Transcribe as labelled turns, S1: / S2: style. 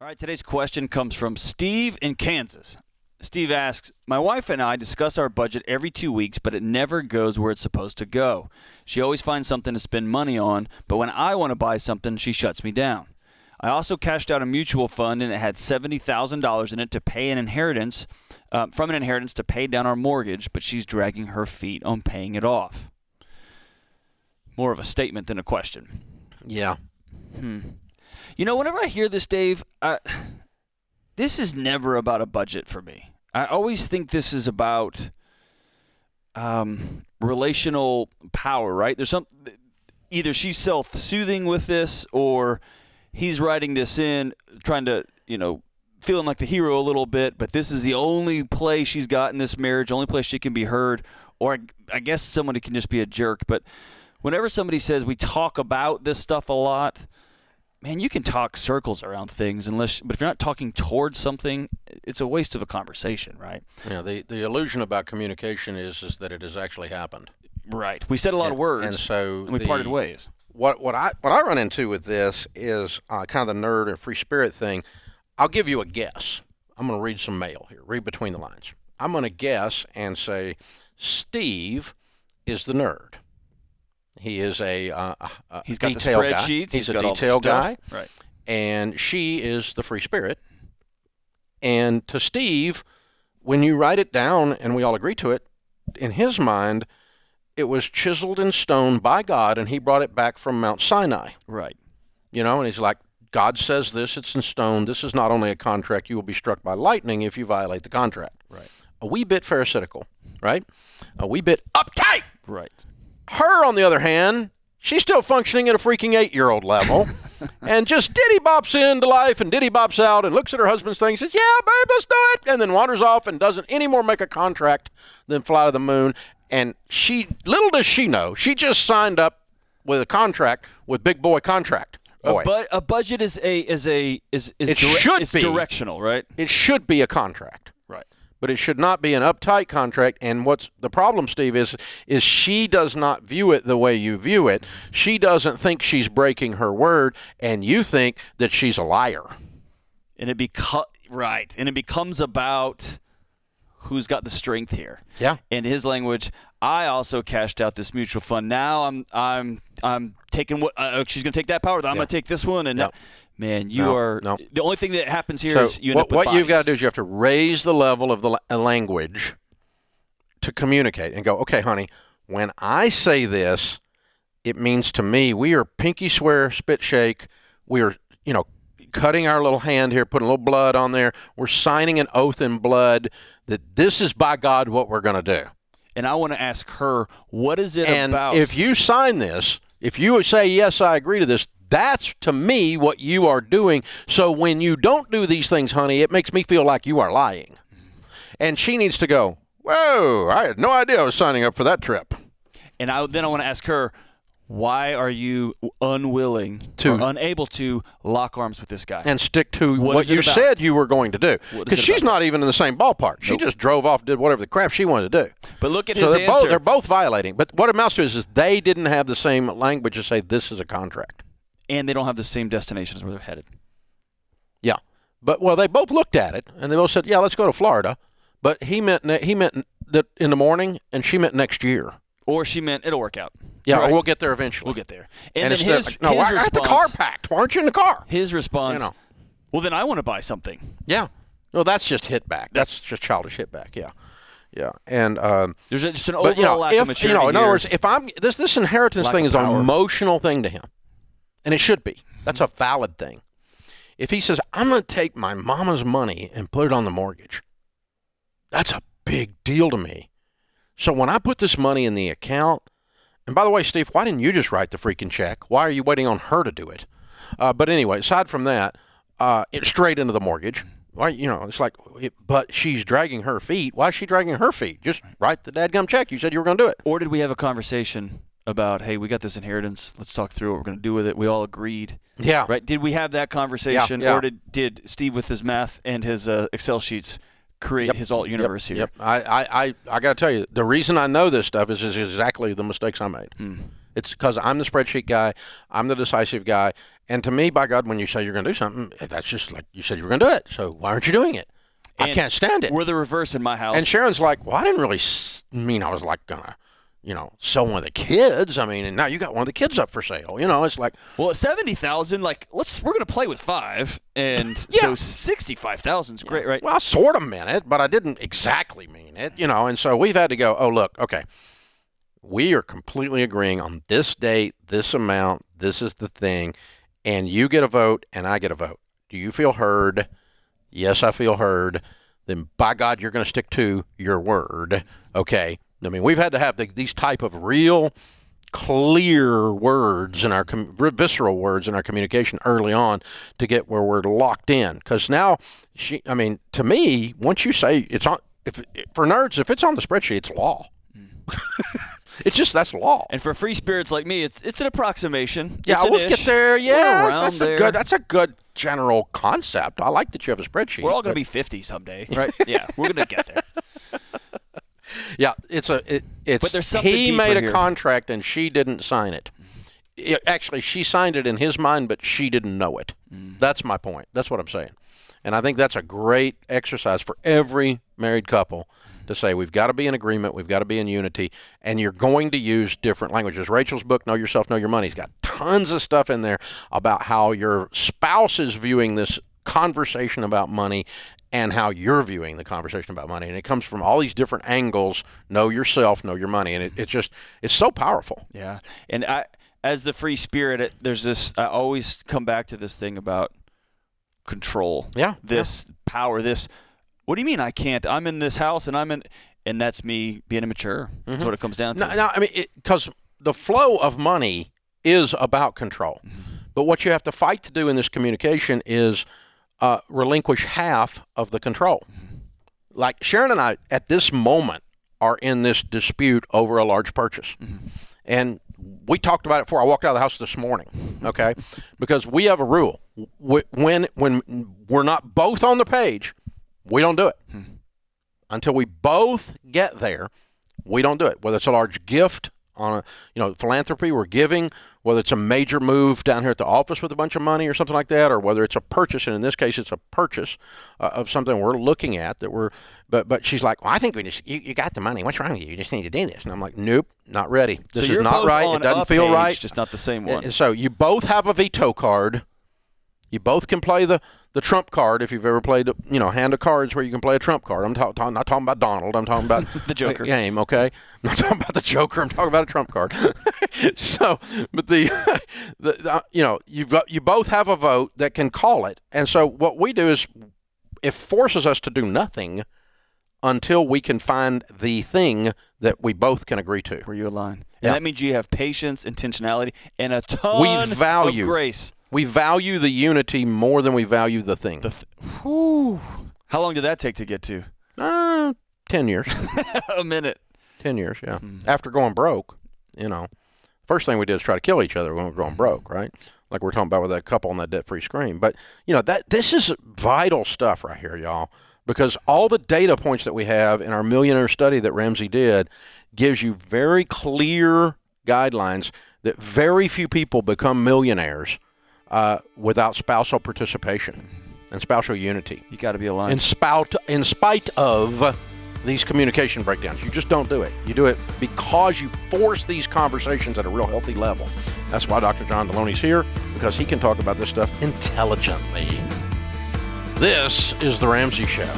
S1: All right, today's question comes from Steve in Kansas. Steve asks, my wife and I discuss our budget every 2 weeks, but it never goes where it's supposed to go. She always finds something to spend money on, but when I want to buy something, she shuts me down. I also cashed out a mutual fund, and it had $70,000 in it to pay an inheritance, from an inheritance to pay down our mortgage, but she's dragging her feet on paying it off. More of a statement than a question.
S2: Yeah.
S1: You know, whenever I hear this, Dave, this is never about a budget for me. I always think this is about relational power, right? There's either she's self-soothing with this, or he's writing this in, trying to, feeling like the hero a little bit, but this is the only place she's got in this marriage, only place she can be heard, or I guess somebody can just be a jerk. But whenever somebody says we talk about this stuff a lot, man, you can talk circles around things, but if you're not talking towards something, it's a waste of a conversation, right?
S2: Yeah, the illusion about communication is that it has actually happened.
S1: Right. We said a lot of words,
S2: and so
S1: we parted ways.
S2: What I run into with this is kind of the nerd and free spirit thing. I'll give you a guess. I'm going to read some mail here. Read between the lines. I'm going to guess and say Steve is the nerd. He is
S1: he's got
S2: detail
S1: the
S2: guy.
S1: spreadsheets.
S2: He's a
S1: got
S2: detail guy.
S1: Right.
S2: And she is the free spirit. And to Steve, when you write it down and we all agree to it, in his mind, it was chiseled in stone by God, and he brought it back from Mount Sinai.
S1: Right.
S2: And he's like, God says this, it's in stone. This is not only a contract, you will be struck by lightning if you violate the contract.
S1: Right.
S2: A wee bit pharisaical, right? A wee bit uptight.
S1: Right.
S2: Her, on the other hand, she's still functioning at a freaking 8-year-old level and just diddy-bops into life and diddy-bops out and looks at her husband's thing and says, yeah, babe, let's do it, and then wanders off and doesn't any more make a contract than fly to the moon. And little does she know, she just signed up with a contract with Big Boy Contract. Boy.
S1: A budget is directional, right?
S2: It should be a contract.
S1: Right.
S2: But it should not be an uptight contract. And what's the problem, Steve, is she does not view it the way you view it. She doesn't think she's breaking her word, and you think that she's a liar.
S1: And it becomes about who's got the strength here.
S2: Yeah.
S1: In his language, I also cashed out this mutual fund. Now I'm taking what she's going to take that power. I'm going to take this one, and man, the only thing that happens here is you end up with
S2: what
S1: bodies.
S2: You've got to do is you have to raise the level of the language to communicate and go, okay, honey, when I say this, it means to me we are pinky swear, spit shake. We are, cutting our little hand here, putting a little blood on there. We're signing an oath in blood that this is by God what we're going to do.
S1: And I want to ask her, what is it about?
S2: And if you sign this, if you say, yes, I agree to this, that's, to me, what you are doing. So when you don't do these things, honey, it makes me feel like you are lying. And she needs to go, whoa, I had no idea I was signing up for that trip.
S1: And then I want to ask her, why are you unwilling or unable to lock arms with this guy?
S2: And stick to what you said you were going to do. Because she's not even in the same ballpark. She just drove off, did whatever the crap she wanted to do.
S1: But look at his answer.
S2: So they're both violating. But what it amounts to is they didn't have the same language to say this is a contract.
S1: And they don't have the same destinations where they're headed.
S2: Yeah. But, they both looked at it, and they both said, yeah, let's go to Florida. But he meant that in the morning, and she meant next year.
S1: Or she meant it'll work out.
S2: Yeah,
S1: right.
S2: We'll get there eventually.
S1: We'll get there.
S2: And then his response, I got the car packed. Why aren't you in the car?
S1: His response, well, then I want to buy something.
S2: Yeah. No, that's just hit back. That's just childish hit back. Yeah. Yeah. And
S1: there's just an overall lack of maturity.
S2: In other words, if this inheritance thing is an emotional thing to him, and it should be. That's a valid thing. If he says, I'm going to take my mama's money and put it on the mortgage, that's a big deal to me. So when I put this money in the account, and by the way, Steve, why didn't you just write the freaking check? Why are you waiting on her to do it? But anyway, aside from that, it's straight into the mortgage. Why, it's like, but she's dragging her feet. Why is she dragging her feet? Just write the dadgum check. You said you were going to do it.
S1: Or did we have a conversation about, hey, we got this inheritance. Let's talk through what we're going to do with it. We all agreed.
S2: Yeah.
S1: Right? Did we have that conversation?
S2: Yeah.
S1: Or did Steve with his math and his Excel sheets create his alt universe here?
S2: Yep. I got to tell you, the reason I know this stuff is exactly the mistakes I made. It's because I'm the spreadsheet guy. I'm the decisive guy. And to me, by God, when you say you're going to do something, that's just like you said you were going to do it. So why aren't you doing it? I can't stand it.
S1: We're the reverse in my house.
S2: And Sharon's like, well, I didn't really mean I was like going to, sell one of the kids. I mean, and now you got one of the kids up for sale. It's like,
S1: well, at 70,000, like we're going to play with 5, and so 65,000 is great, right?
S2: Well, I sort of meant it, but I didn't exactly mean it, And so we've had to go, oh, look, okay, we are completely agreeing on this date, this amount, this is the thing, and you get a vote and I get a vote. Do you feel heard? Yes, I feel heard. Then by God, you're going to stick to your word. Okay. I mean, we've had to have these type of real clear words in our visceral words in our communication early on to get where we're locked in. Because now, to me, once you say it's on, for nerds, if it's on the spreadsheet, it's law. That's law.
S1: And for free spirits like me, it's an approximation.
S2: Yeah,
S1: we'll
S2: get there. Yeah,
S1: there.
S2: That's a good general concept. I like that you have a spreadsheet.
S1: We're all going to be 50 someday, right? Yeah, we're going to get there.
S2: Yeah, it's
S1: but there's something
S2: he made a
S1: here.
S2: contract and she didn't sign it. Actually, she signed it in his mind, but she didn't know it. That's my point. That's what I'm saying. And I think that's a great exercise for every married couple to say we've got to be in agreement, we've got to be in unity, and you're going to use different languages. Rachel's book, Know Yourself, Know Your Money, has got tons of stuff in there about how your spouse is viewing this conversation about money and how you're viewing the conversation about money. And it comes from all these different angles. Know yourself, know your money. And it's so powerful.
S1: Yeah. And as the free spirit, there's this, I always come back to this thing about control.
S2: Yeah.
S1: This power, what do you mean I can't? I'm in this house and that's me being immature. That's what it comes down to.
S2: No, because the flow of money is about control. But what you have to fight to do in this communication is relinquish half of the control. Like Sharon and I, at this moment, are in this dispute over a large purchase. And we talked about it before I walked out of the house this morning, okay? Because we have a rule. When we're not both on the page, we don't do it. Until we both get there, we don't do it. Whether it's a large gift on philanthropy we're giving, whether it's a major move down here at the office with a bunch of money or something like that, or whether it's a purchase, and in this case it's a purchase of something we're looking at but she's like, well, I think you got the money. What's wrong with you? You just need to do this. And I'm like, nope, not ready. This is not right. It doesn't feel right.
S1: Just not the same one.
S2: And so you both have a veto card. You both can play the trump card if you've ever played, hand of cards where you can play a trump card. I'm not talking about Donald. I'm talking about
S1: the Joker
S2: game. Okay, I'm not talking about the Joker. I'm talking about a trump card. So, but you both have a vote that can call it. And so what we do is it forces us to do nothing until we can find the thing that we both can agree to.
S1: Where you align. And that means you have patience, intentionality, and a ton of grace.
S2: We value the unity more than we value the thing.
S1: How long did that take to get to?
S2: 10 years.
S1: A minute.
S2: 10 years, yeah. After going broke, first thing we did is try to kill each other when we were going broke, right? Like we're talking about with that couple on that debt-free screen. But, this is vital stuff right here, y'all, because all the data points that we have in our millionaire study that Ramsey did gives you very clear guidelines that very few people become millionaires without spousal participation and spousal unity.
S1: You got to be aligned.
S2: In spite of these communication breakdowns, you just don't do it. You do it because you force these conversations at a real healthy level. That's why Dr. John Deloney's here, because he can talk about this stuff intelligently. This is The Ramsey Show.